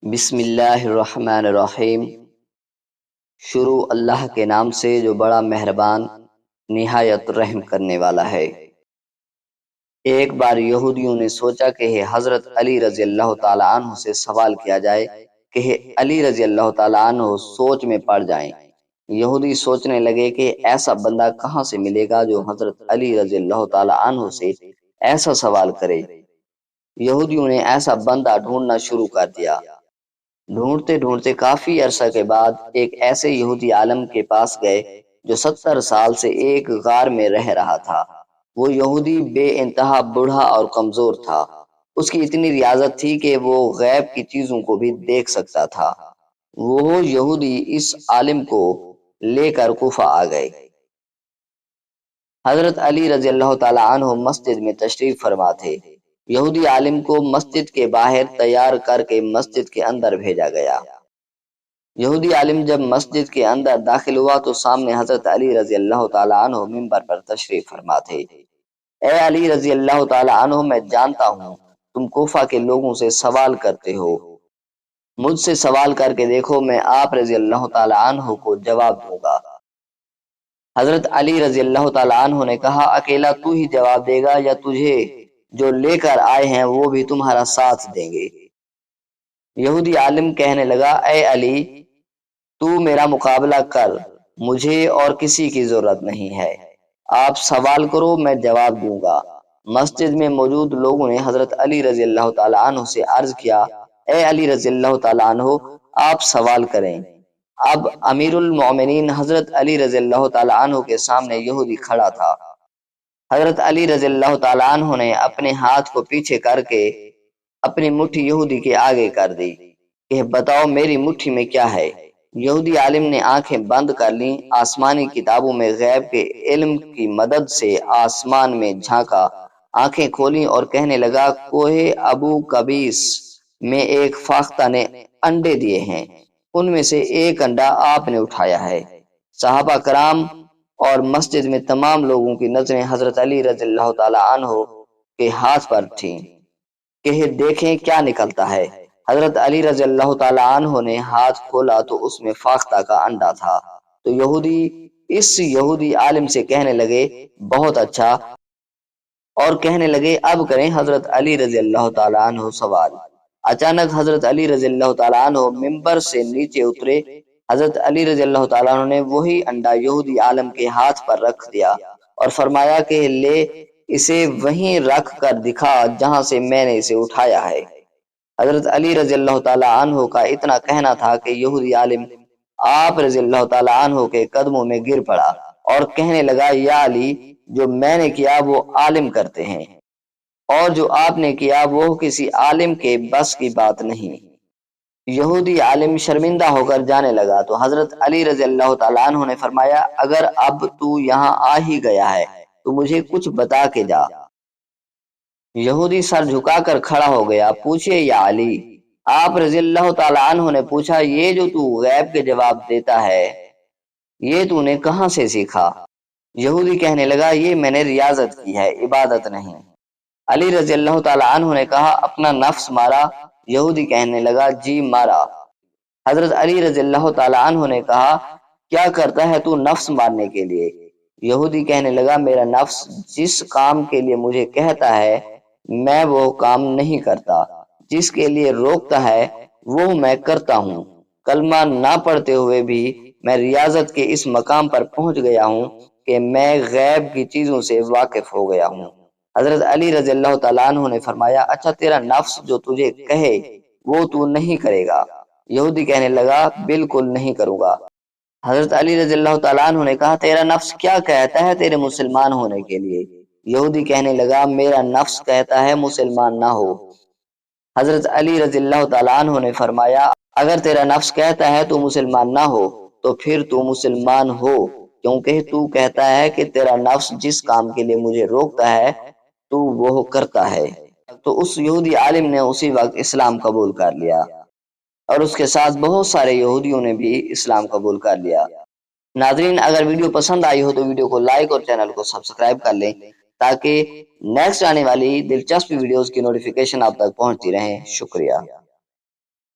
بسم اللہ الرحمن الرحیم۔ شروع اللہ کے نام سے جو بڑا مہربان نہایت رحم کرنے والا ہے۔ ایک بار یہودیوں نے سوچا کہ حضرت علی رضی اللہ تعالی عنہ سے سوال کیا جائے کہ علی رضی اللہ تعالی عنہ سوچ میں پڑ جائیں۔ یہودی سوچنے لگے کہ ایسا بندہ کہاں سے ملے گا جو حضرت علی رضی اللہ تعالی عنہ سے ایسا سوال کرے۔ یہودیوں نے ایسا بندہ ڈھونڈنا شروع کر دیا۔ ڈھونڈتے ڈھونڈتے کافی عرصہ کے بعد ایک ایسے یہودی عالم کے پاس گئے جو 70 سال سے ایک غار میں رہ رہا تھا۔ وہ یہودی بے انتہا بوڑھا اور کمزور تھا۔ اس کی اتنی ریاضت تھی کہ وہ غیب کی چیزوں کو بھی دیکھ سکتا تھا۔ وہ یہودی اس عالم کو لے کر کوفہ آ گئے۔ حضرت علی رضی اللہ تعالی عنہ مسجد میں تشریف فرما تھے۔ یہودی عالم کو مسجد کے باہر تیار کر کے مسجد کے اندر بھیجا گیا۔ یہودی عالم جب مسجد کے اندر داخل ہوا تو سامنے حضرت علی رضی اللہ تعالی عنہ منبر پر تشریف فرما تھے۔ اے علی رضی اللہ تعالی عنہ، میں جانتا ہوں تم کوفہ کے لوگوں سے سوال کرتے ہو، مجھ سے سوال کر کے دیکھو، میں آپ رضی اللہ تعالی عنہ کو جواب دوں گا۔ حضرت علی رضی اللہ تعالی عنہ نے کہا، اکیلا تو ہی جواب دے گا یا تجھے جو لے کر آئے ہیں وہ بھی تمہارا ساتھ دیں گے؟ یہودی عالم کہنے لگا، اے علی، تو میرا مقابلہ کر، مجھے اور کسی کی ضرورت نہیں ہے، آپ سوال کرو، میں جواب دوں گا۔ مسجد میں موجود لوگوں نے حضرت علی رضی اللہ تعالی عنہ سے عرض کیا، اے علی رضی اللہ تعالی عنہ، آپ سوال کریں۔ اب امیر المومنین حضرت علی رضی اللہ تعالی عنہ کے سامنے یہودی کھڑا تھا۔ حضرت علی رضی اللہ تعالی عنہ نے اپنے ہاتھ کو پیچھے کر کے اپنی مٹھی یہودی کے آگے کر دی کہ بتاؤ میری مٹھی میں کیا ہے۔ یہودی عالم نے آنکھیں بند کر لیں، آسمانی کتابوں میں غیب کے علم کی مدد سے آسمان میں جھانکا، آنکھیں کھولیں اور کہنے لگا، کوہ ابو قبیس میں ایک فاختہ نے انڈے دیے ہیں، ان میں سے ایک انڈا آپ نے اٹھایا ہے۔ صحابہ کرام اور مسجد میں تمام لوگوں کی نظریں حضرت علی رضی اللہ تعالی عنہ کے ہاتھ پر تھیں کہ دیکھیں کیا نکلتا ہے۔ حضرت علی رضی اللہ تعالی عنہ نے ہاتھ کھولا تو اس میں فاختہ کا انڈا تھا۔ تو یہودی عالم سے کہنے لگے، بہت اچھا، اور کہنے لگے، اب کریں حضرت علی رضی اللہ تعالی عنہ سوال۔ اچانک حضرت علی رضی اللہ تعالی عنہ منبر سے نیچے اترے۔ حضرت علی رضی اللہ تعالیٰ عنہ نے وہی انڈا یہودی عالم کے ہاتھ پر رکھ دیا اور فرمایا کہ لے اسے وہیں رکھ کر دکھا جہاں سے میں نے اسے اٹھایا ہے۔ حضرت علی رضی اللہ تعالیٰ عنہ کا اتنا کہنا تھا کہ یہودی عالم آپ رضی اللہ تعالیٰ عنہ کے قدموں میں گر پڑا اور کہنے لگا، یا علی، جو میں نے کیا وہ عالم کرتے ہیں، اور جو آپ نے کیا وہ کسی عالم کے بس کی بات نہیں۔ یہودی عالم شرمندہ ہو کر جانے لگا تو حضرت علی رضی اللہ تعالیٰ عنہ نے فرمایا، اگر اب تو یہاں آ ہی گیا ہے تو مجھے کچھ بتا کے جا۔ یہودی سر جھکا کر کھڑا ہو گیا، پوچھے یا علی؟ آپ رضی اللہ تعالیٰ عنہ نے پوچھا، یہ جو تو غیب کے جواب دیتا ہے یہ تو نے کہاں سے سیکھا؟ یہودی کہنے لگا، یہ میں نے ریاضت کی ہے، عبادت نہیں۔ علی رضی اللہ تعالیٰ عنہ نے کہا، اپنا نفس مارا؟ یہودی کہنے لگا، جی مارا۔ حضرت علی رضی اللہ تعالیٰ عنہ نے کہا، کیا کرتا ہے تو نفس مارنے کے لیے؟ یہودی کہنے لگا، میرا نفس جس کام کے لیے مجھے کہتا ہے میں وہ کام نہیں کرتا، جس کے لیے روکتا ہے وہ میں کرتا ہوں۔ کلمہ نہ پڑھتے ہوئے بھی میں ریاضت کے اس مقام پر پہنچ گیا ہوں کہ میں غیب کی چیزوں سے واقف ہو گیا ہوں۔ حضرت علی رضی اللہ تعالیٰ عنہ نے فرمایا، اچھا تیرا نفس جو تجھے کہے وہ تو نہیں کرے گا؟ یہودی کہنے لگا، بالکل نہیں کروں گا۔ حضرت علی رضی اللہ تعالیٰ عنہ نے کہا، تیرا نفس کیا کہتا ہے تیرے مسلمان ہونے کے لیے؟ یہودی کہنے لگا، میرا نفس کہتا ہے مسلمان نہ ہو۔ حضرت علی رضی اللہ تعالیٰ عنہ نے فرمایا، اگر تیرا نفس کہتا ہے تو مسلمان نہ ہو تو پھر تو مسلمان ہو، کیونکہ تو کہتا ہے کہ تیرا نفس جس کام کے لیے مجھے روکتا ہے تو وہ کرتا ہے۔ تو اس یہودی عالم نے اسی وقت اسلام قبول کر لیا اور اس کے ساتھ بہت سارے یہودیوں نے بھی اسلام قبول کر لیا۔ ناظرین، اگر ویڈیو پسند آئی ہو تو ویڈیو کو لائک اور چینل کو سبسکرائب کر لیں تاکہ نیکسٹ آنے والی دلچسپ ویڈیوز کی نوٹیفیکیشن آپ تک پہنچتی رہیں۔ شکریہ۔